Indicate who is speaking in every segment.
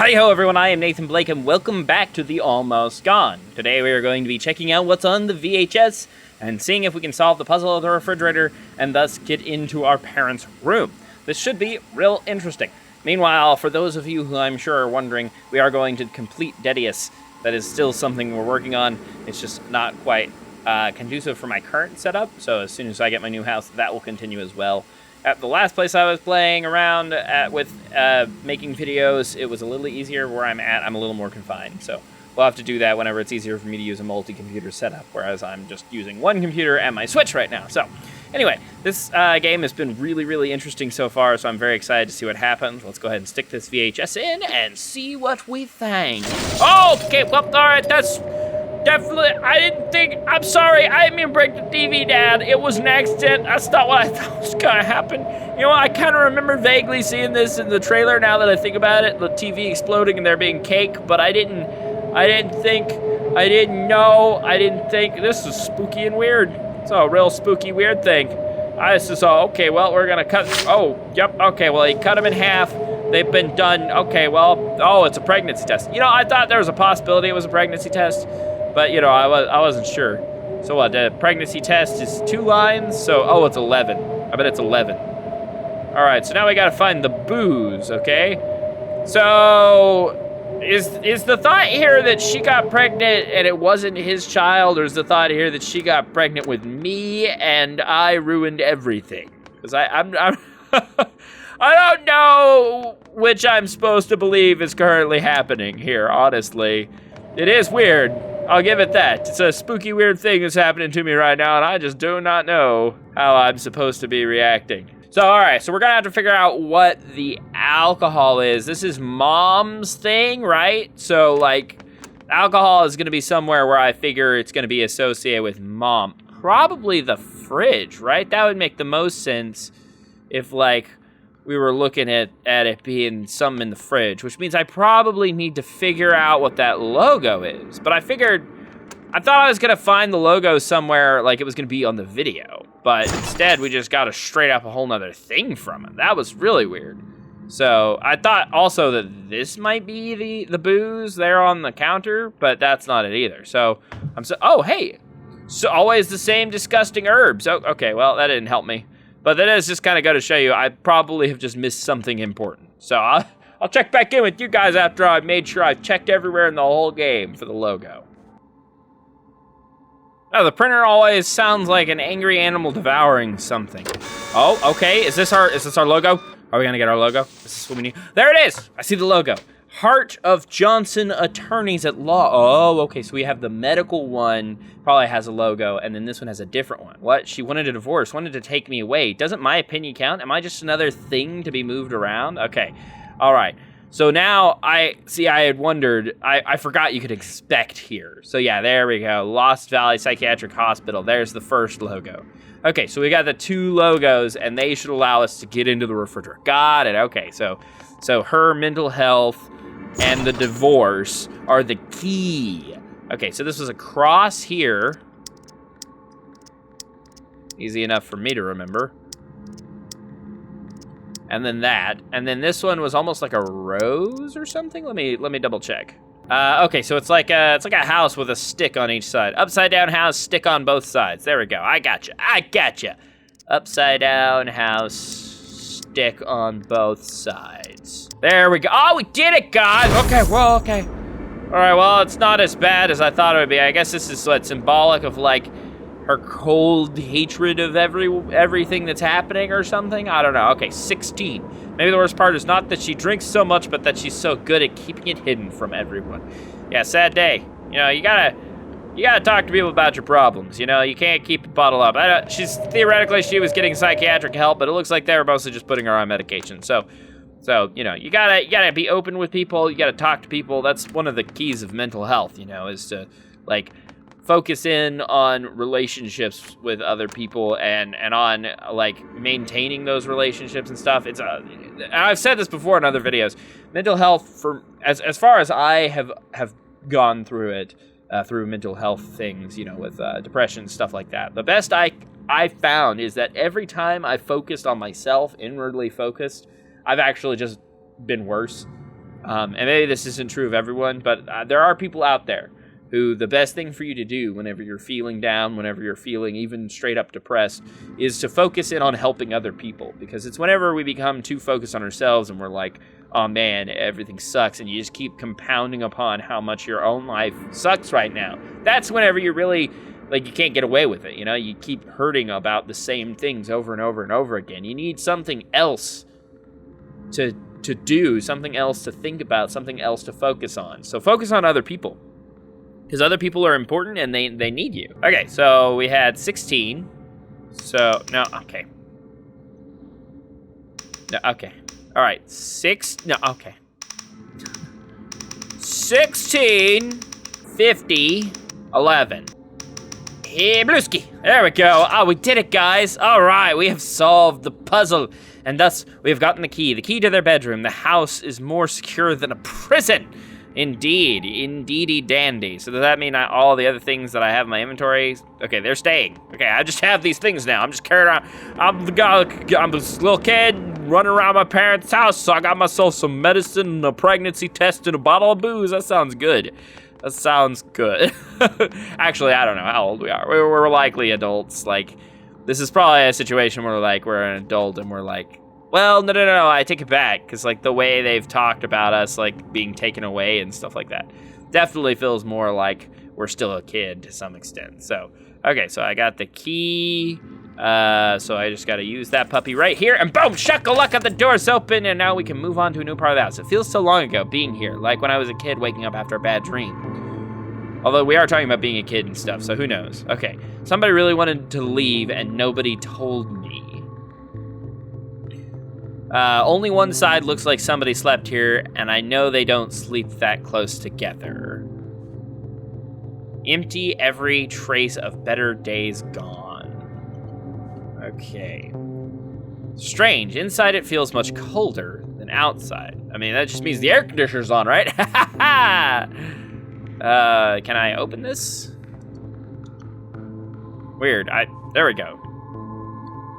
Speaker 1: Hi-ho everyone, I am Nathan Blake and welcome back to The Almost Gone. Today we are going to be checking out what's on the VHS and seeing if we can solve the puzzle of the refrigerator and thus get into our parents' room. This should be real interesting. Meanwhile, for those of you who I'm sure are wondering, we are going to complete Dedius. That is still something we're working on. It's just not quite conducive for my current setup, so as soon as I get my new house, that will continue as well. At the last place I was playing around with making videos, it was a little easier. Where I'm at, I'm a little more confined. So we'll have to do that whenever it's easier for me to use a multi-computer setup, whereas I'm just using one computer and my Switch right now. So anyway, this game has been really, really interesting so far, so I'm very excited to see what happens. Let's go ahead and stick this VHS in and see what we think. Oh, okay, well, all right, that's... definitely, I'm sorry, I didn't mean to break the TV, Dad. It was an accident. That's not what I thought was gonna happen. You know, I kind of remember vaguely seeing this in the trailer now that I think about it, the TV exploding and there being cake, but I didn't think, this is spooky and weird. It's a real spooky, weird thing. I just saw, okay, well, we're gonna cut, okay, well, he cut them in half. They've been done, okay, well, oh, it's a pregnancy test. You know, I thought there was a possibility it was a pregnancy test. But, you know, I wasn't sure. So what, the pregnancy test is 2 lines? So, oh, it's 11. I bet it's 11. All right, so now we got to find the booze, okay? So, is the thought here that she got pregnant and it wasn't his child, or is the thought here that she got pregnant with me and I ruined everything? Because I'm I don't know which I'm supposed to believe is currently happening here, honestly. It is weird. I'll give it that. It's a spooky, weird thing that's happening to me right now, and I just do not know how I'm supposed to be reacting. So, all right, so we're gonna have to figure out what the alcohol is. This is Mom's thing, right? So, like, alcohol is gonna be somewhere where I figure it's gonna be associated with Mom. Probably the fridge, right? That would make the most sense if, like, we were looking at it being something in the fridge, which means I probably need to figure out what that logo is. But I thought I was gonna find the logo somewhere, like it was gonna be on the video, but instead we just got a straight up a whole nother thing from it. That was really weird. So I thought also that this might be the booze there on the counter, but that's not it either. So oh, hey, so always the same disgusting herbs. Oh, okay, well, that didn't help me. But that is just kind of go to show you, I probably have just missed something important. So I'll check back in with you guys after I've made sure I've checked everywhere in the whole game for the logo. Oh, the printer always sounds like an angry animal devouring something. Oh, okay, is this our logo? Are we gonna get our logo? Is this what we need? There it is, I see the logo. Heart of Johnson Attorneys at Law. Oh, okay, so we have the medical one, probably has a logo, and then this one has a different one. What? She wanted a divorce, wanted to take me away. Doesn't my opinion count? Am I just another thing to be moved around? Okay, all right. So now I had wondered, I forgot you could expect here. So yeah, there we go. Lost Valley Psychiatric Hospital. There's the first logo. Okay, so we got the 2 logos, and they should allow us to get into the refrigerator. Got it, okay, so her mental health and the divorce are the key. Okay, so this was a cross here. Easy enough for me to remember. And then that. And then this one was almost like a rose or something. Let me double check. Okay, so it's like a house with a stick on each side. Upside down house, stick on both sides. There we go. I gotcha. Upside down house, stick on both sides. There we go. Oh, we did it, guys. Okay, well, okay. All right, well, it's not as bad as I thought it would be. I guess this is what, symbolic of, like, her cold hatred of everything that's happening or something? I don't know. Okay, 16. Maybe the worst part is not that she drinks so much, but that she's so good at keeping it hidden from everyone. Yeah, sad day. You know, you gotta talk to people about your problems. You know, you can't keep it bottled up. Theoretically, she was getting psychiatric help, but it looks like they were mostly just putting her on medication. So, you know, you gotta be open with people. You gotta talk to people. That's one of the keys of mental health, you know, is to, like, focus in on relationships with other people and on, like, maintaining those relationships and stuff. It's and I've said this before in other videos. Mental health, for as far as I have gone through it, through mental health things, you know, with depression, stuff like that. The best I found is that every time I focused on myself, inwardly focused, I've actually just been worse. And maybe this isn't true of everyone, but there are people out there who the best thing for you to do whenever you're feeling down, whenever you're feeling even straight up depressed, is to focus in on helping other people. Because it's whenever we become too focused on ourselves and we're like, oh man, everything sucks, and you just keep compounding upon how much your own life sucks right now. That's whenever you're really, like, you can't get away with it, you know? You keep hurting about the same things over and over and over again. You need something else to do, something else to think about, something else to focus on. So focus on other people. Because other people are important and they need you. Okay, so we had 16. So, no, okay. No, okay. All right, 16, 50, 11. Hey, Bluesky. There we go. Oh, we did it, guys. All right, we have solved the puzzle. And thus, we have gotten the key to their bedroom. The house is more secure than a prison. Indeed, indeedy dandy. So does that mean all the other things that I have in my inventory, okay, they're staying. Okay, I just have these things now. I'm just carrying around. I'm this little kid running around my parents' house, so I got myself some medicine, a pregnancy test, and a bottle of booze. That sounds good. That sounds good. Actually, I don't know how old we are. We're likely adults. Like, this is probably a situation where, like, we're an adult and we're like, well, no, I take it back, because, like, the way they've talked about us, like, being taken away and stuff like that definitely feels more like we're still a kid to some extent. So, okay, so I got the key, so I just got to use that puppy right here, and boom, shakalaka, the door's open, and now we can move on to a new part of the house. It feels so long ago being here, like when I was a kid waking up after a bad dream. Although we are talking about being a kid and stuff, so who knows. Okay, somebody really wanted to leave, and nobody told me. Only one side looks like somebody slept here, and I know they don't sleep that close together. Empty, every trace of better days gone. Okay. Strange, inside it feels much colder than outside. I mean, that just means the air conditioner's on, right? Can I open this? Weird, there we go.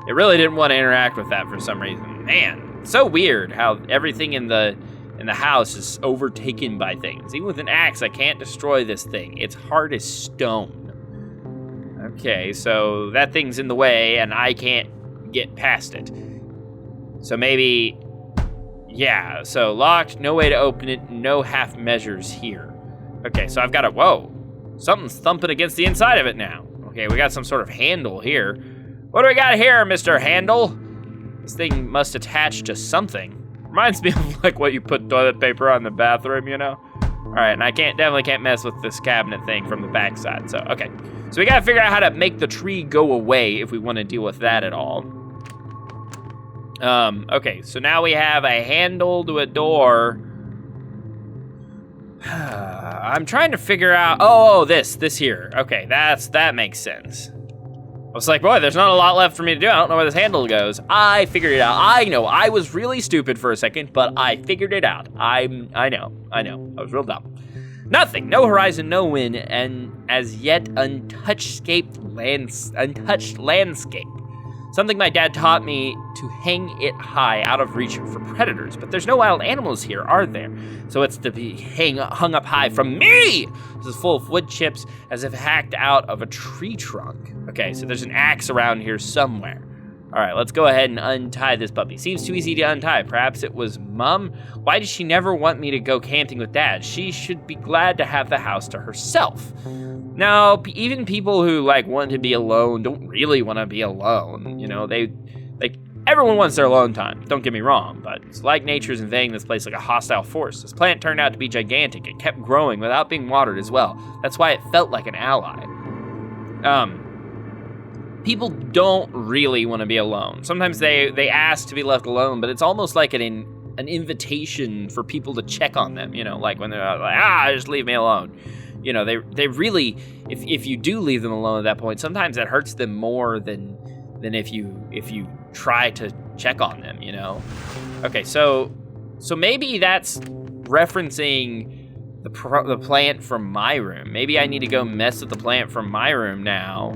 Speaker 1: It really didn't want to interact with that for some reason. Man, so weird how everything in the house is overtaken by things. Even with an axe, I can't destroy this thing. It's hard as stone. Okay, so that thing's in the way, and I can't get past it. So maybe, yeah, so locked, no way to open it, no half measures here. Okay, so I've got whoa, something's thumping against the inside of it now. Okay, we got some sort of handle here. What do we got here, Mr. Handle? This thing must attach to something. Reminds me of like what you put toilet paper on in the bathroom, you know? All right, and I definitely can't mess with this cabinet thing from the backside, so okay. So we gotta figure out how to make the tree go away if we wanna deal with that at all. Okay, so now we have a handle to a door. I'm trying to figure out, this here. Okay, that makes sense. I was like, boy, there's not a lot left for me to do. I don't know where this handle goes. I figured it out. I know, I was really stupid for a second, but I figured it out. I know. I was real dumb. Nothing, no horizon, no wind, and as yet untouched landscape. Something my dad taught me to hang it high out of reach for predators, but there's no wild animals here, are there? So it's to be hung up high from me! This is full of wood chips as if hacked out of a tree trunk. Okay, so there's an axe around here somewhere. All right, let's go ahead and untie this puppy. Seems too easy to untie. Perhaps it was Mom? Why does she never want me to go camping with Dad? She should be glad to have the house to herself. Now, even people who like want to be alone don't really want to be alone. You know, everyone wants their alone time. Don't get me wrong, but it's like nature's invading this place like a hostile force. This plant turned out to be gigantic. It kept growing without being watered as well. That's why it felt like an ally. People don't really want to be alone. Sometimes they ask to be left alone, but it's almost like an invitation for people to check on them. You know, like when they're like, just leave me alone. You know, they really, if you do leave them alone at that point, sometimes that hurts them more than if you try to check on them, you know? Okay, so maybe that's referencing the plant from my room. Maybe I need to go mess with the plant from my room now,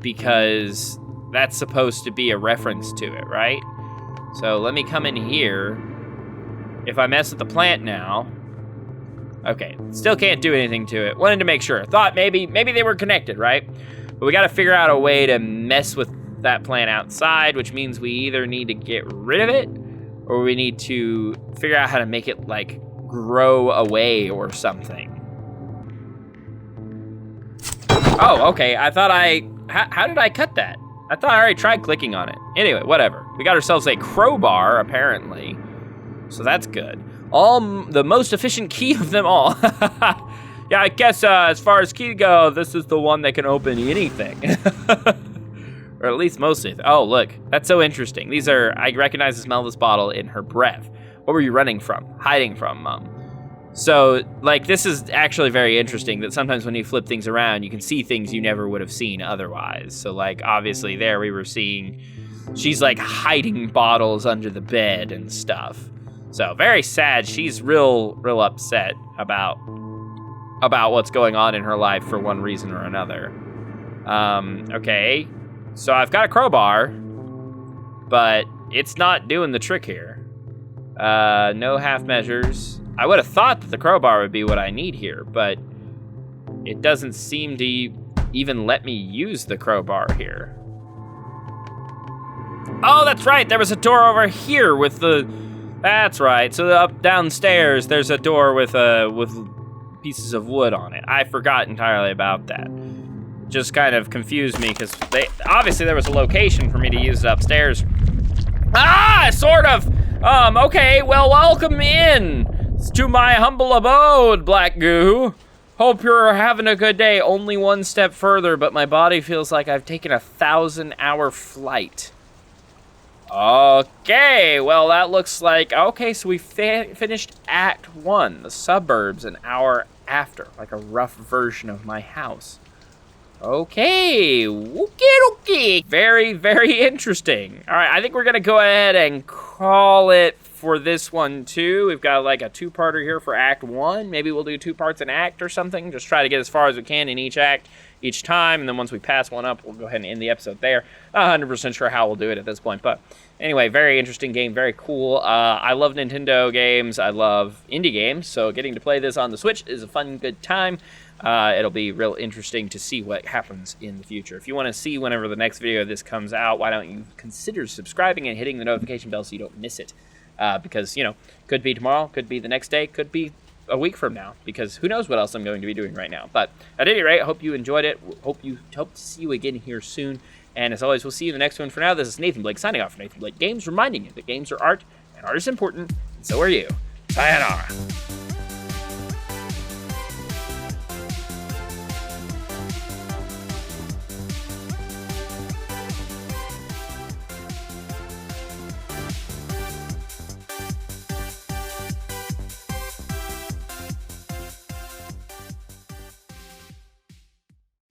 Speaker 1: because that's supposed to be a reference to it, right? So let me come in here. if I mess with the plant now... Okay, still can't do anything to it. Wanted to make sure. Thought maybe they were connected, right? But we got to figure out a way to mess with that plant outside, which means we either need to get rid of it, or we need to figure out how to make it, like, grow away or something. Oh, okay. I thought how did I cut that? I thought I already tried clicking on it. Anyway, whatever. We got ourselves a crowbar, apparently. So that's good. The most efficient key of them all. Yeah, I guess as far as key go, this is the one that can open anything. Or at least mostly. Oh, look. That's so interesting. These are, I recognize the smell of this bottle in her breath. What were you running from? Hiding from, Mom. So, like, this is actually very interesting that sometimes when you flip things around, you can see things you never would have seen otherwise. So, like, obviously there we were seeing, she's, like, hiding bottles under the bed and stuff. So, very sad. She's real upset about what's going on in her life for one reason or another. Okay. So, I've got a crowbar, but it's not doing the trick here. No half measures. I would have thought that the crowbar would be what I need here, but it doesn't seem to even let me use the crowbar here. Oh, that's right. There was a door over here with the... That's right. So up downstairs, there's a door with pieces of wood on it. I forgot entirely about that. Just kind of confused me because obviously there was a location for me to use it upstairs. Ah, sort of. Okay. Well, welcome in to my humble abode, Black Goo. Hope you're having a good day. Only one step further, but my body feels like I've taken a 1,000-hour flight. Okay, well, that looks like... Okay, so we finished Act 1, the suburbs, an hour after. Like a rough version of my house. Okay, okay. Very, very interesting. All right, I think we're going to go ahead and call it for this one, too. We've got, like, a two-parter here for Act 1. Maybe we'll do 2 parts an act or something. Just try to get as far as we can in each act each time, and then once we pass one up, we'll go ahead and end the episode there. Not 100% sure how we'll do it at this point, but anyway, very interesting game, very cool. I love Nintendo games. I love indie games, so getting to play this on the Switch is a fun, good time. It'll be real interesting to see what happens in the future. If you want to see whenever the next video of this comes out, why don't you consider subscribing and hitting the notification bell so you don't miss it? Because, you know, could be tomorrow, could be the next day, could be a week from now, because who knows what else I'm going to be doing right now. But at any rate, I hope you enjoyed it. Hope to see you again here soon. And as always, we'll see you in the next one. For now, this is Nathan Blake signing off for Nathan Blake Games, reminding you that games are art, and art is important, and so are you. Sayonara.